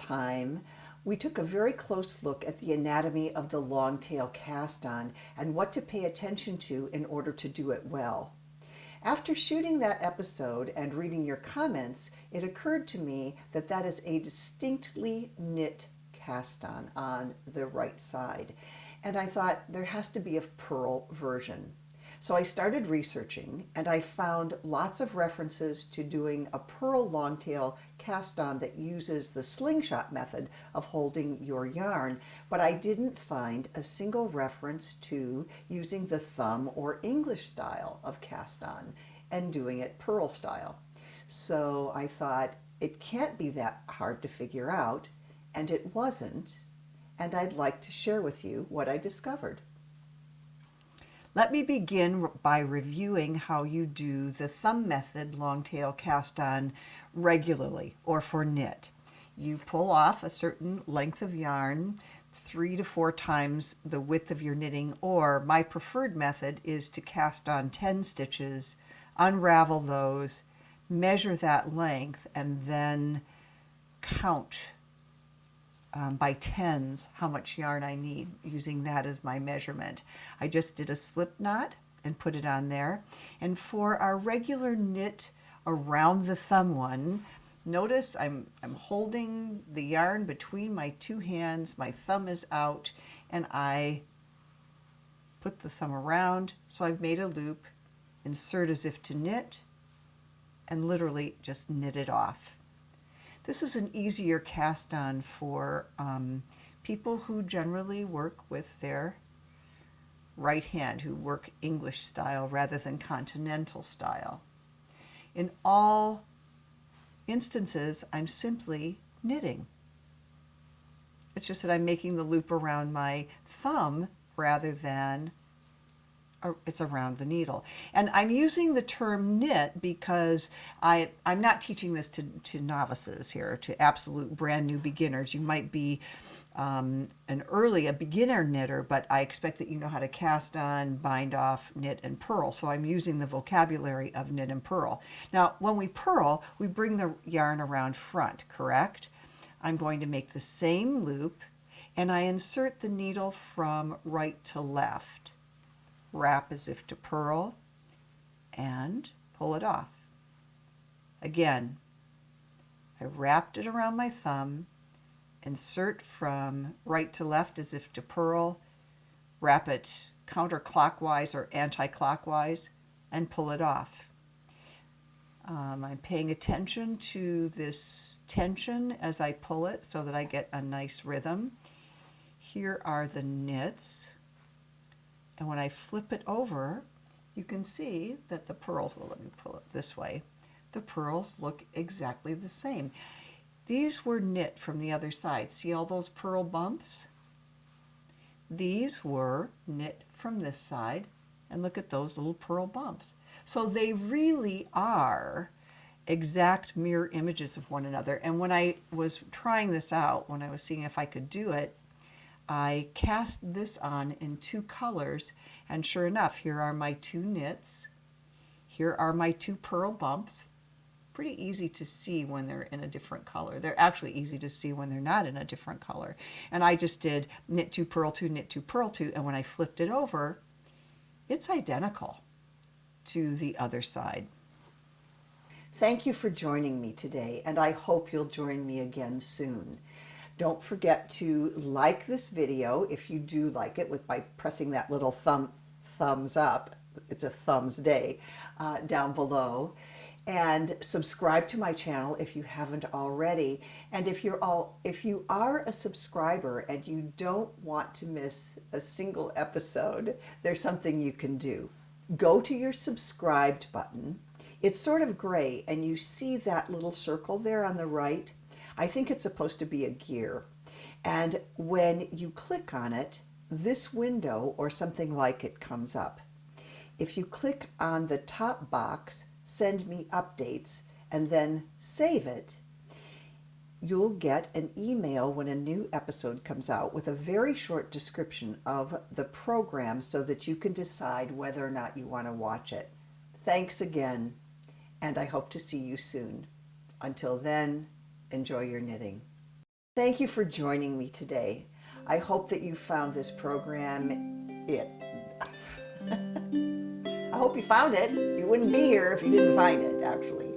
time, we took a very close look at the anatomy of the longtail cast-on and what to pay attention to in order to do it well. After shooting that episode and reading your comments, it occurred to me that that is a distinctly knit cast on the right side. And I thought there has to be a purl version. So I started researching and I found lots of references to doing a purl longtail cast on that uses the slingshot method of holding your yarn, but I didn't find a single reference to using the thumb or English style of cast on and doing it purl style. So I thought it can't be that hard to figure out, and it wasn't, and I'd like to share with you what I discovered. Let me begin by reviewing how you do the thumb method longtail cast on regularly or for knit. You pull off a certain length of yarn 3 to 4 times the width of your knitting, or my preferred method is to cast on 10 stitches, unravel those, measure that length, and then count by tens how much yarn I need, using that as my measurement. I just did a slip knot and put it on there. And for our regular knit around the thumb one, notice I'm holding the yarn between my two hands, my thumb is out, and I put the thumb around, so I've made a loop, insert as if to knit, and literally just knit it off. This is an easier cast on for people who generally work with their right hand, who work English style rather than continental style. In all instances, I'm simply knitting. It's just that I'm making the loop around my thumb rather than it's around the needle. And I'm using the term knit because I'm not teaching this to novices here, to absolute brand new beginners. You might be a beginner knitter, but I expect that you know how to cast on, bind off, knit, and purl. So I'm using the vocabulary of knit and purl. Now, when we purl, we bring the yarn around front, correct? I'm going to make the same loop, and I insert the needle from right to left. Wrap as if to purl, and pull it off. Again, I wrapped it around my thumb, insert from right to left as if to purl, wrap it counterclockwise or anti-clockwise, and pull it off. I'm paying attention to this tension as I pull it so that I get a nice rhythm. Here are the knits. And when I flip it over, you can see that the purls, well, let me pull it this way, the purls look exactly the same. These were knit from the other side. See all those purl bumps? These were knit from this side, and look at those little purl bumps. So they really are exact mirror images of one another. And when I was trying this out, when I was seeing if I could do it, I cast this on in 2 colors, and sure enough, here are my 2 knits. Here are my 2 purl bumps. Pretty easy to see when they're in a different color. They're actually easy to see when they're not in a different color. And I just did knit 2, purl 2, knit 2, purl 2, and when I flipped it over, it's identical to the other side. Thank you for joining me today, and I hope you'll join me again soon. Don't forget to like this video if you do like it by pressing that little thumbs up. It's a thumbs day down below. And subscribe to my channel if you haven't already. And if you are a subscriber and you don't want to miss a single episode, there's something you can do. Go to your subscribed button. It's sort of gray, and you see that little circle there on the right. I think it's supposed to be a gear. And when you click on it, this window or something like it comes up. If you click on the top box, send me updates, and then save it, you'll get an email when a new episode comes out with a very short description of the program so that you can decide whether or not you want to watch it. Thanks again, and I hope to see you soon. Until then, enjoy your knitting. Thank you for joining me today. I hope that you found this program I hope you found it. You wouldn't be here if you didn't find it, actually.